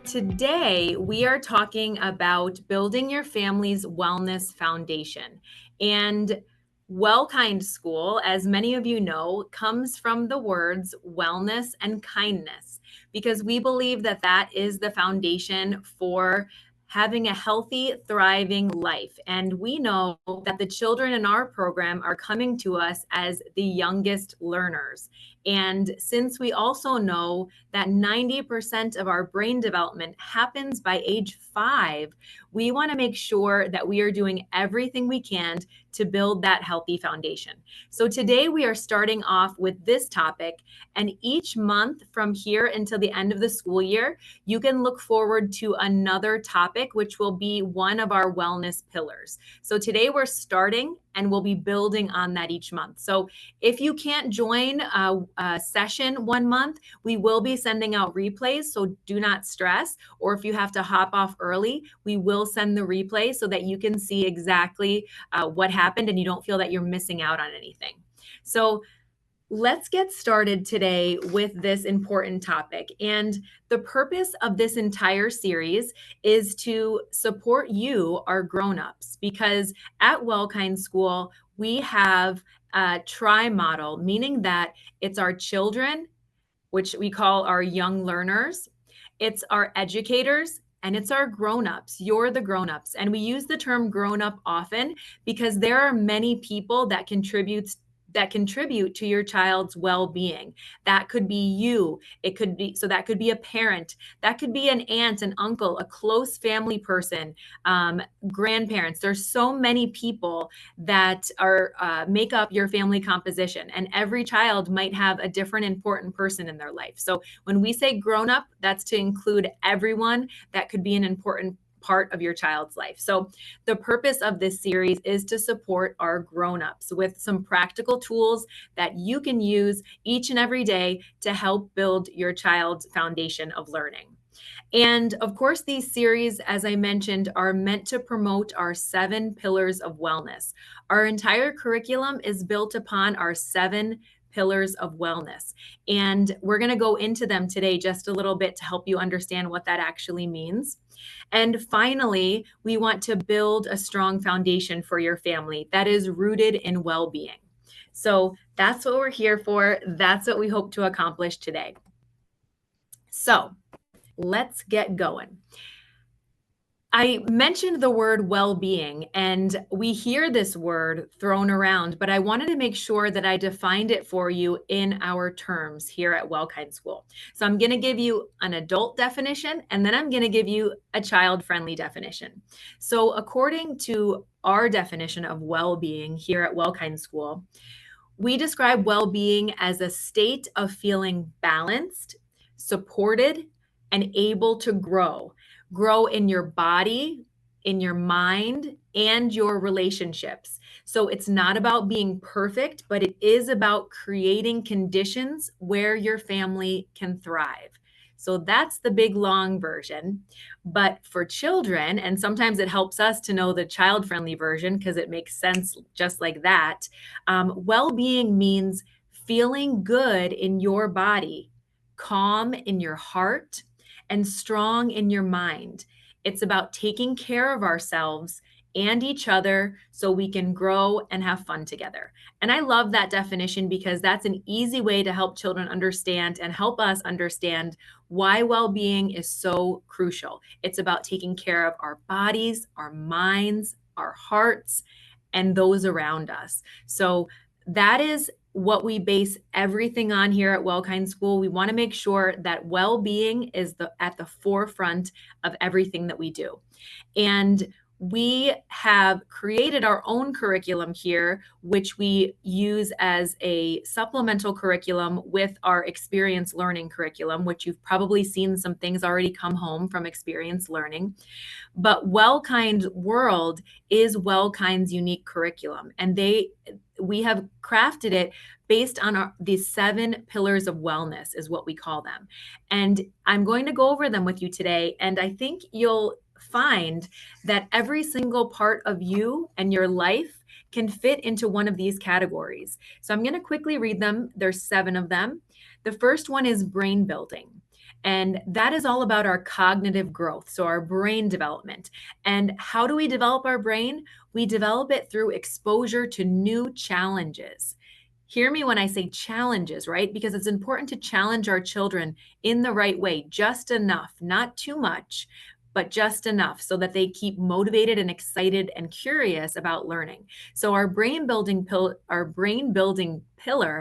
Today, we are talking about building your family's wellness foundation. And WellKind School, as many of you know, comes from the words wellness and kindness, because we believe that that is the foundation for having a healthy, thriving life. And we know that the children in our program are coming to us as the youngest learners. And since we also know that 90% of our brain development happens by age 5, we want to make sure that we are doing everything we can to build that healthy foundation. So today we are starting off with this topic, and each month from here until the end of the school year, you can look forward to another topic, which will be one of our wellness pillars. So today we're starting and we'll be building on that each month. So if you can't join a session one month, we will be sending out replays, so do not stress. Or if you have to hop off early, we will send the replay so that you can see exactly what happened and you don't feel that you're missing out on anything. So let's get started today with this important topic. And the purpose of this entire series is to support you, our grown-ups, because at WellKind School, we have a tri-model, meaning that it's our children, which we call our young learners, it's our educators, and it's our grown-ups. You're the grown-ups. And we use the term grown-up often because there are many people that contribute to your child's well-being. That could be you. That could be a parent. That could be an aunt, an uncle, a close family person, grandparents. There's so many people that are make up your family composition, and every child might have a different important person in their life. So when we say grown-up, that's to include everyone that could be an important part of your child's life. So the purpose of this series is to support our grown-ups with some practical tools that you can use each and every day to help build your child's foundation of learning. And of course, these series, as I mentioned, are meant to promote our 7 pillars of wellness. Our entire curriculum is built upon our 7 pillars of wellness. And we're going to go into them today just a little bit to help you understand what that actually means. And finally, we want to build a strong foundation for your family that is rooted in well-being. So that's what we're here for. That's what we hope to accomplish today. So let's get going. I mentioned the word well-being, and we hear this word thrown around, but I wanted to make sure that I defined it for you in our terms here at WellKind School. So I'm going to give you an adult definition, and then I'm going to give you a child-friendly definition. So according to our definition of well-being here at WellKind School, we describe well-being as a state of feeling balanced, supported, and able to grow in your body, in your mind, and your relationships. So it's not about being perfect, but it is about creating conditions where your family can thrive. So that's the big long version. But for children, and sometimes it helps us to know the child-friendly version because it makes sense just like that, well-being means feeling good in your body, calm in your heart, and strong in your mind. It's about taking care of ourselves and each other so we can grow and have fun together. And I love that definition because that's an easy way to help children understand and help us understand why well-being is so crucial. It's about taking care of our bodies, our minds, our hearts, and those around us. So that is what we base everything on here at WellKind School. We want to make sure that well-being is at the forefront of everything that we do. And we have created our own curriculum here, which we use as a supplemental curriculum with our experience learning curriculum, which you've probably seen some things already come home from experience learning. But WellKind World is WellKind's unique curriculum, and we have crafted it based on these 7 pillars of wellness is what we call them. And I'm going to go over them with you today. And I think you'll find that every single part of you and your life can fit into one of these categories. So I'm going to quickly read them. There's 7 of them. The first one is brain building. And that is all about our cognitive growth, so our brain development. And how do we develop our brain? We develop it through exposure to new challenges. Hear me when I say challenges, right? Because it's important to challenge our children in the right way, just enough, not too much, but just enough so that they keep motivated and excited and curious about learning. So our brain building pillar,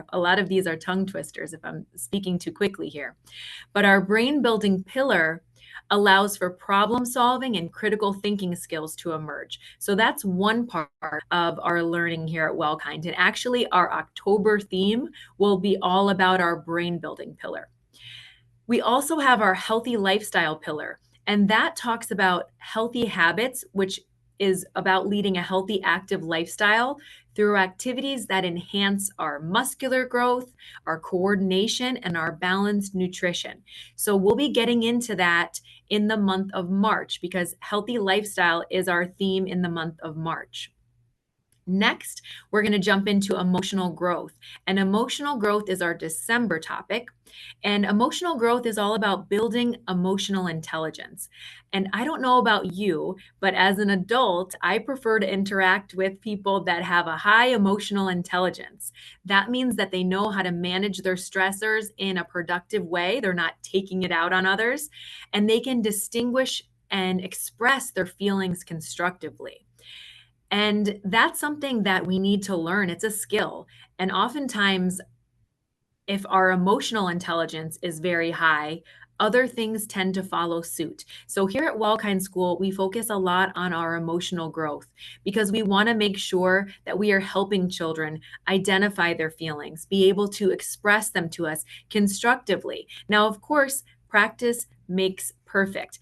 a lot of these are tongue twisters if I'm speaking too quickly here. But our brain building pillar allows for problem solving and critical thinking skills to emerge. So that's one part of our learning here at WellKind. And actually, our October theme will be all about our brain building pillar. We also have our healthy lifestyle pillar, and that talks about healthy habits, which is about leading a healthy, active lifestyle through activities that enhance our muscular growth, our coordination, and our balanced nutrition. So, we'll be getting into that in the month of March because healthy lifestyle is our theme in the month of March. Next, we're going to jump into emotional growth. And emotional growth is our December topic. And emotional growth is all about building emotional intelligence. And I don't know about you, but as an adult, I prefer to interact with people that have a high emotional intelligence. That means that they know how to manage their stressors in a productive way. They're not taking it out on others, and they can distinguish and express their feelings constructively. And that's something that we need to learn. It's a skill. And oftentimes, if our emotional intelligence is very high, other things tend to follow suit. So here at WellKind School, we focus a lot on our emotional growth because we want to make sure that we are helping children identify their feelings, be able to express them to us constructively. Now, of course, practice makes perfect.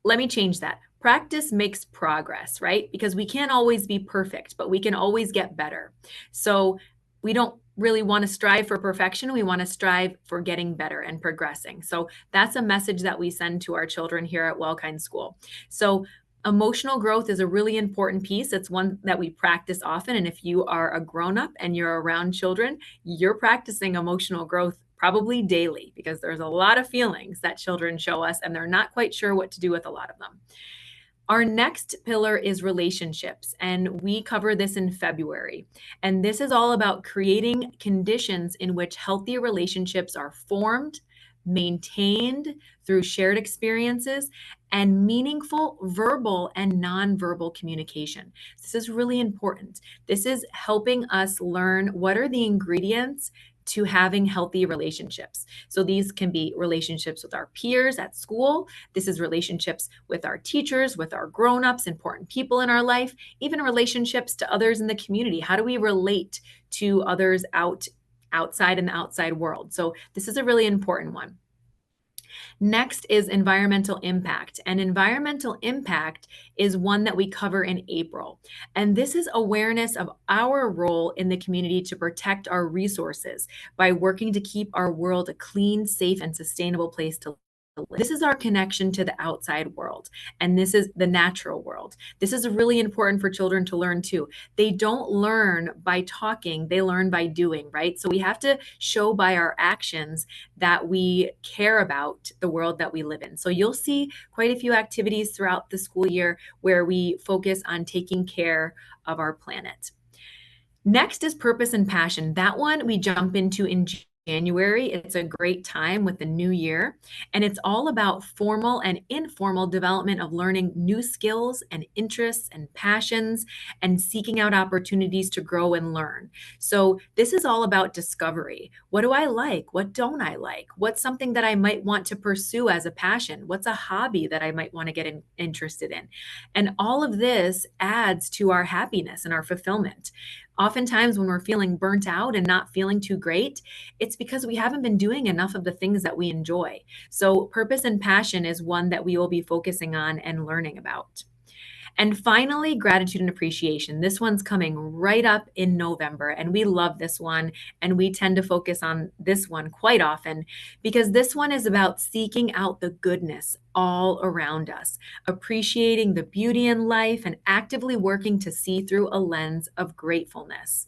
Let me change that. Practice makes progress, right? Because we can't always be perfect, but we can always get better. So we don't really want to strive for perfection. We want to strive for getting better and progressing. So that's a message that we send to our children here at WellKind School. So emotional growth is a really important piece. It's one that we practice often. And if you are a grown up and you're around children, you're practicing emotional growth probably daily because there's a lot of feelings that children show us and they're not quite sure what to do with a lot of them. Our next pillar is relationships, and we cover this in February. And this is all about creating conditions in which healthy relationships are formed, maintained through shared experiences, and meaningful verbal and nonverbal communication. This is really important. This is helping us learn what are the ingredients to having healthy relationships. So these can be relationships with our peers at school. This is relationships with our teachers, with our grown-ups, important people in our life, even relationships to others in the community. How do we relate to others outside in the outside world? So this is a really important one. Next is environmental impact. And environmental impact is one that we cover in April. And this is awareness of our role in the community to protect our resources by working to keep our world a clean, safe, and sustainable place to live. This is our connection to the outside world, and this is the natural world. This is really important for children to learn too. They don't learn by talking, they learn by doing, right? So we have to show by our actions that we care about the world that we live in. So you'll see quite a few activities throughout the school year where we focus on taking care of our planet. Next is purpose and passion. That one we jump into in January. It's a great time with the new year, and it's all about formal and informal development of learning new skills and interests and passions and seeking out opportunities to grow and learn. So, this is all about discovery. What do I like? What don't I like? What's something that I might want to pursue as a passion? What's a hobby that I might want to get interested in? And all of this adds to our happiness and our fulfillment. Oftentimes, when we're feeling burnt out and not feeling too great, it's because we haven't been doing enough of the things that we enjoy. So, purpose and passion is one that we will be focusing on and learning about. And finally, gratitude and appreciation. This one's coming right up in November, and we love this one. And we tend to focus on this one quite often because this one is about seeking out the goodness all around us, appreciating the beauty in life, and actively working to see through a lens of gratefulness.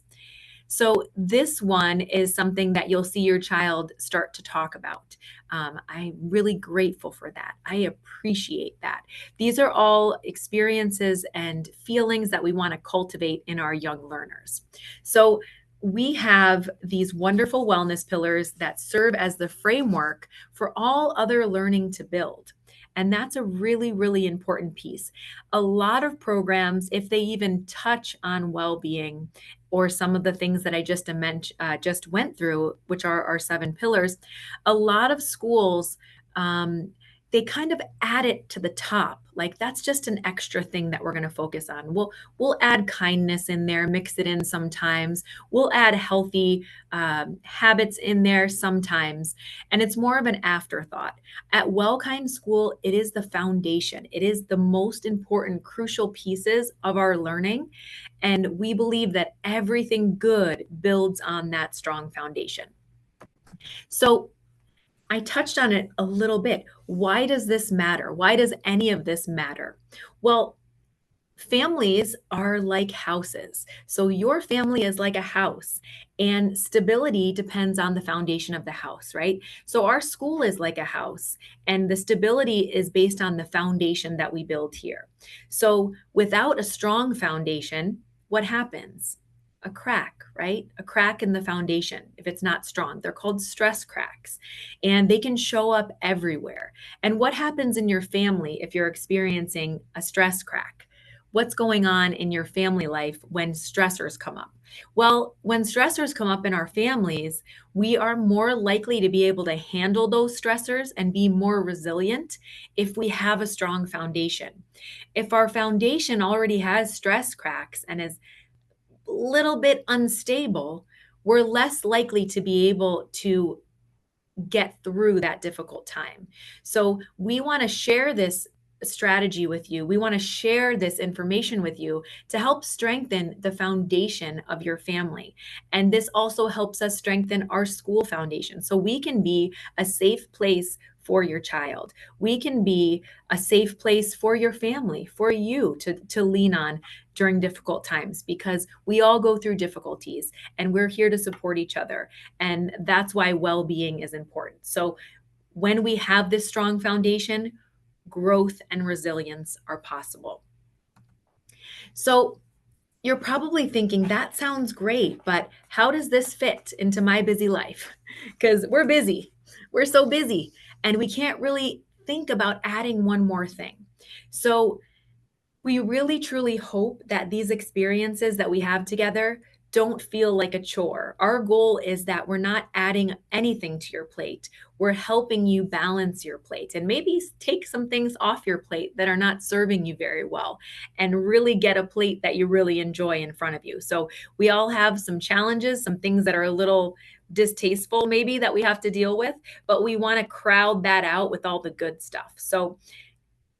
So, this one is something that you'll see your child start to talk about. I'm really grateful for that. I appreciate that. These are all experiences and feelings that we want to cultivate in our young learners. So, we have these wonderful wellness pillars that serve as the framework for all other learning to build. And that's a really, really important piece. A lot of programs, if they even touch on well being or some of the things that I just went through, which are our seven pillars, a lot of schools, they kind of add it to the top. Like that's just an extra thing that we're going to focus on. We'll add kindness in there, mix it in sometimes. We'll add healthy habits in there sometimes, and it's more of an afterthought. At WellKind School, it is the foundation. It is the most important, crucial pieces of our learning. And we believe that everything good builds on that strong foundation. So I touched on it a little bit. Why does this matter? Why does any of this matter? Well, families are like houses. So your family is like a house, and stability depends on the foundation of the house, right? So our school is like a house, and the stability is based on the foundation that we build here. So without a strong foundation, what happens? A crack, right? A crack in the foundation if it's not strong. They're called stress cracks, and they can show up everywhere. And what happens in your family if you're experiencing a stress crack? What's going on in your family life when stressors come up? Well, when stressors come up in our families, we are more likely to be able to handle those stressors and be more resilient if we have a strong foundation. If our foundation already has stress cracks and is a little bit unstable, we're less likely to be able to get through that difficult time. So we want to share this strategy with you. We want to share this information with you to help strengthen the foundation of your family. And this also helps us strengthen our school foundation so we can be a safe place for your child. We can be a safe place for your family, for you to lean on during difficult times, because we all go through difficulties and we're here to support each other. And that's why well being is important. So, when we have this strong foundation, growth and resilience are possible. So, you're probably thinking, that sounds great, but how does this fit into my busy life? Because we're busy. We're so busy, and we can't really think about adding one more thing. So, we really truly hope that these experiences that we have together don't feel like a chore. Our goal is that we're not adding anything to your plate. We're helping you balance your plate and maybe take some things off your plate that are not serving you very well and really get a plate that you really enjoy in front of you. So, we all have some challenges, some things that are a little distasteful, maybe that we have to deal with, but we want to crowd that out with all the good stuff. So,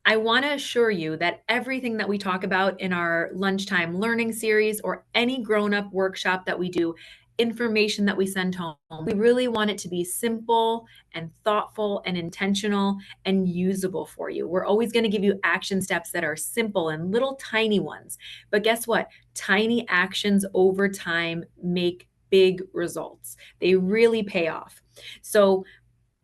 I want to assure you that everything that we talk about in our lunchtime learning series or any grown up workshop that we do, information that we send home, we really want it to be simple and thoughtful and intentional and usable for you. We're always going to give you action steps that are simple and little tiny ones. But guess what? Tiny actions over time make big results, they really pay off. So,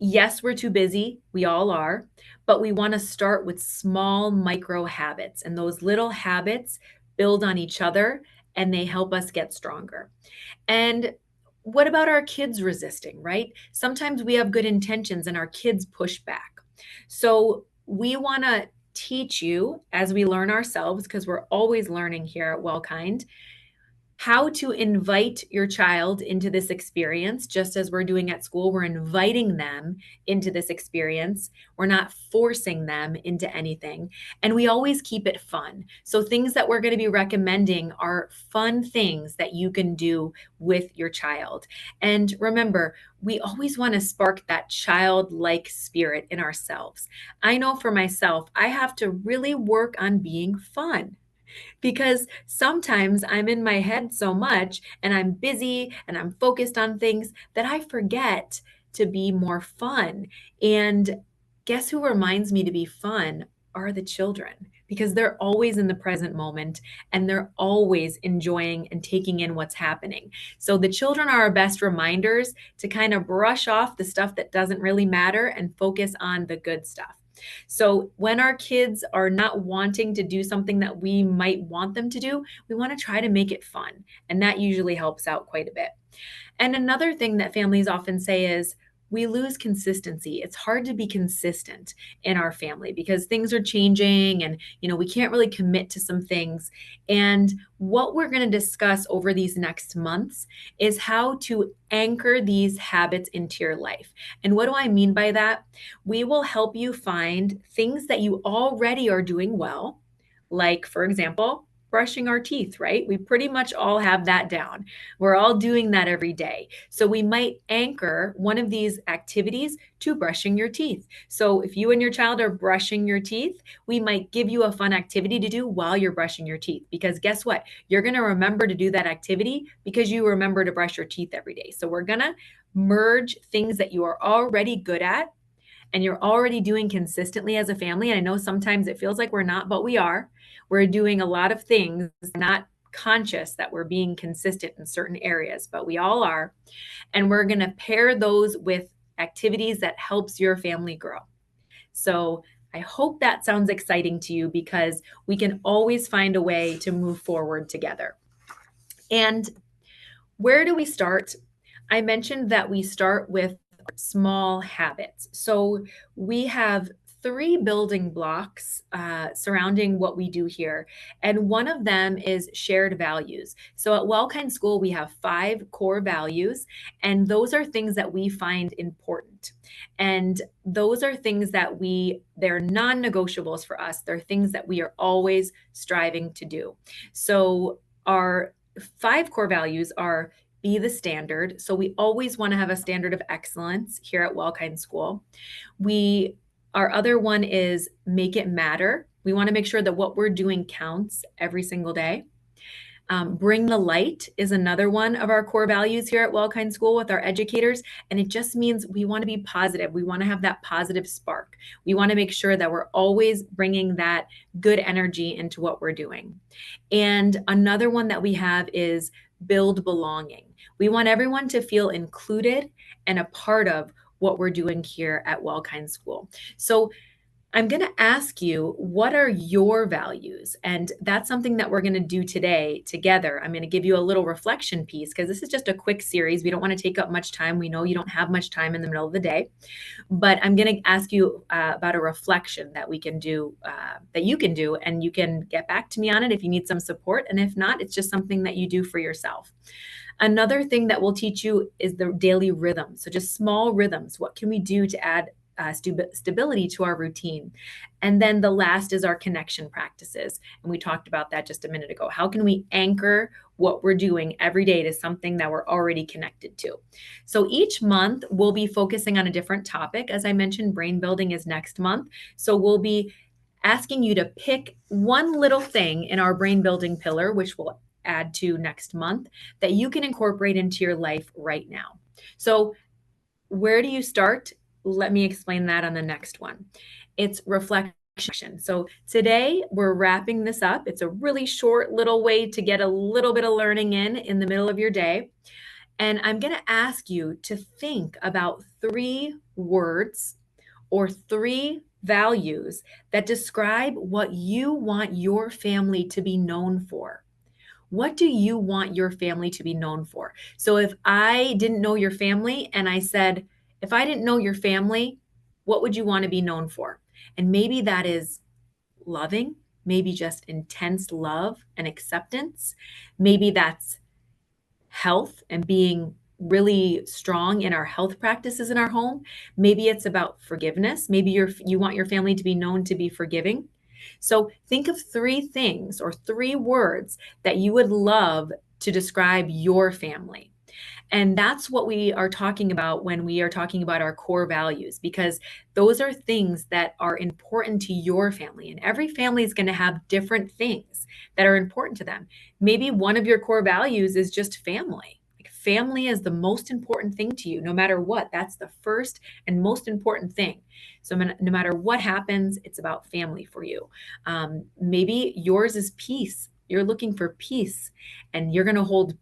yes, we're too busy. We all are. But we want to start with small micro habits. And those little habits build on each other and they help us get stronger. And what about our kids resisting, right? Sometimes we have good intentions and our kids push back. So we want to teach you as we learn ourselves, because we're always learning here at WellKind, how to invite your child into this experience, just as we're doing at school. We're inviting them into this experience. We're not forcing them into anything. And we always keep it fun. So, things that we're going to be recommending are fun things that you can do with your child. And remember, we always want to spark that childlike spirit in ourselves. I know for myself, I have to really work on being fun, because sometimes I'm in my head so much and I'm busy and I'm focused on things that I forget to be more fun. And guess who reminds me to be fun are the children, because they're always in the present moment and they're always enjoying and taking in what's happening. So the children are our best reminders to kind of brush off the stuff that doesn't really matter and focus on the good stuff. So when our kids are not wanting to do something that we might want them to do, we want to try to make it fun. And that usually helps out quite a bit. And another thing that families often say is, we lose consistency. It's hard to be consistent in our family because things are changing and we can't really commit to some things. And what we're going to discuss over these next months is how to anchor these habits into your life. And what do I mean by that? We will help you find things that you already are doing well, like for example, brushing our teeth, right? We pretty much all have that down. We're all doing that every day. So we might anchor one of these activities to brushing your teeth. So if you and your child are brushing your teeth, we might give you a fun activity to do while you're brushing your teeth. Because guess what? You're going to remember to do that activity because you remember to brush your teeth every day. So we're going to merge things that you are already good at and you're already doing consistently as a family. And I know sometimes it feels like we're not, but we are. We're doing a lot of things, not conscious that we're being consistent in certain areas, but we all are. And we're going to pair those with activities that helps your family grow. So I hope that sounds exciting to you because we can always find a way to move forward together. And where do we start? I mentioned that we start with small habits. So we have three building blocks surrounding what we do here. And one of them is shared values. So at WellKind School, we have 5 core values, and those are things that we find important. And those are things that they're non-negotiables for us. They're things that we are always striving to do. So our 5 core values are be the standard. So we always want to have a standard of excellence here at WellKind School. Our other one is make it matter. We want to make sure that what we're doing counts every single day. Bring the light is another one of our core values here at WellKind School with our educators. And it just means we want to be positive. We want to have that positive spark. We want to make sure that we're always bringing that good energy into what we're doing. And another one that we have is build belonging. We want everyone to feel included and a part of what we're doing here at WellKind School. So I'm going to ask you, what are your values? And that's something that we're going to do today together. I'm going to give you a little reflection piece because this is just a quick series. We don't want to take up much time. We know you don't have much time in the middle of the day, but I'm going to ask you about a reflection that we can do, that you can do, and you can get back to me on it if you need some support. And if not, it's just something that you do for yourself. Another thing that we'll teach you is the daily rhythm. So just small rhythms. What can we do to add stability to our routine? And then the last is our connection practices. And we talked about that just a minute ago. How can we anchor what we're doing every day to something that we're already connected to? So each month we'll be focusing on a different topic. As I mentioned, brain building is next month. So we'll be asking you to pick one little thing in our brain building pillar, which we'll add to next month, that you can incorporate into your life right now. So where do you start? Let me explain that on the next one. It's reflection. So today we're wrapping this up. It's a really short little way to get a little bit of learning in the middle of your day. And I'm going to ask you to think about 3 words or 3 values that describe what you want your family to be known for. What do you want your family to be known for? So if I didn't know your family and I said, if I didn't know your family, what would you want to be known for? And maybe that is loving, maybe just intense love and acceptance. Maybe that's health and being really strong in our health practices in our home. Maybe it's about forgiveness. Maybe you want your family to be known to be forgiving. So think of 3 things or 3 words that you would love to describe your family. And that's what we are talking about when we are talking about our core values, because those are things that are important to your family. And every family is going to have different things that are important to them. Maybe one of your core values is just family. Like family is the most important thing to you, no matter what. That's the first and most important thing. So no matter what happens, it's about family for you. Maybe yours is peace. You're looking for peace, and you're going to hold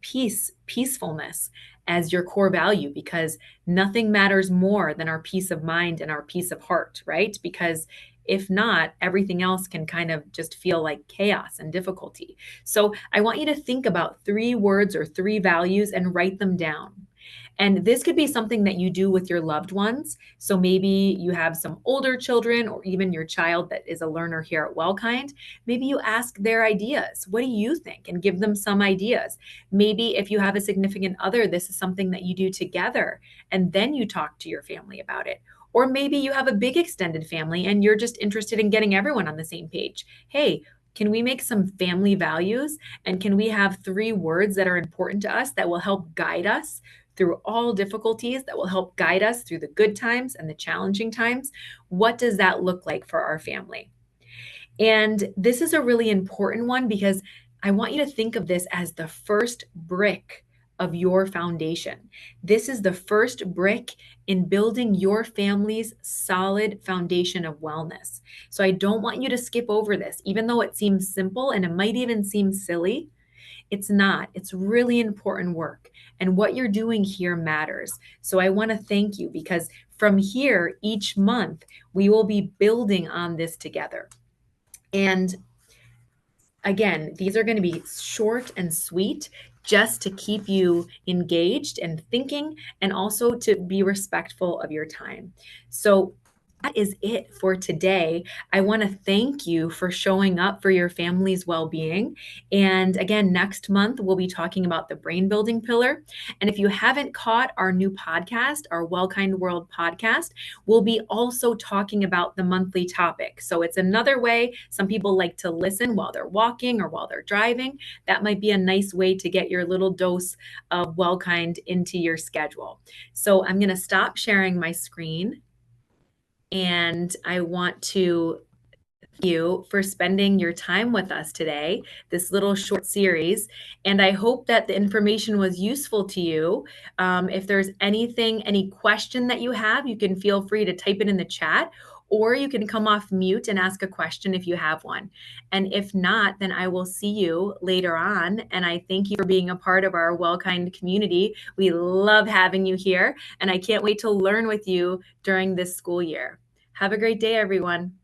peacefulness as your core value, because nothing matters more than our peace of mind and our peace of heart, right? Because if not, everything else can kind of just feel like chaos and difficulty. So I want you to think about 3 words or 3 values and write them down. And this could be something that you do with your loved ones. So maybe you have some older children, or even your child that is a learner here at WellKind. Maybe you ask their ideas. What do you think? And give them some ideas. Maybe if you have a significant other, this is something that you do together, and then you talk to your family about it. Or maybe you have a big extended family and you're just interested in getting everyone on the same page. Hey, can we make some family values? And can we have 3 words that are important to us that will help guide us through all difficulties, that will help guide us through the good times and the challenging times? What does that look like for our family? And this is a really important one, because I want you to think of this as the first brick of your foundation. This is the first brick in building your family's solid foundation of wellness. So I don't want you to skip over this, even though it seems simple and it might even seem silly. It's not. It's really important work. And what you're doing here matters. So I want to thank you, because from here, each month, we will be building on this together. And again, these are going to be short and sweet, just to keep you engaged and thinking, and also to be respectful of your time. So that is it for today. I want to thank you for showing up for your family's well-being. And again, next month, we'll be talking about the brain building pillar. And if you haven't caught our new podcast, our WellKind World podcast, we'll be also talking about the monthly topic. So it's another way. Some people like to listen while they're walking or while they're driving. That might be a nice way to get your little dose of WellKind into your schedule. So I'm going to stop sharing my screen. And I want to thank you for spending your time with us today, this little short series. And I hope that the information was useful to you. If there's anything, any question that you have, you can feel free to type it in the chat, or you can come off mute and ask a question if you have one. And if not, then I will see you later on. And I thank you for being a part of our WellKind community. We love having you here, and I can't wait to learn with you during this school year. Have a great day, everyone.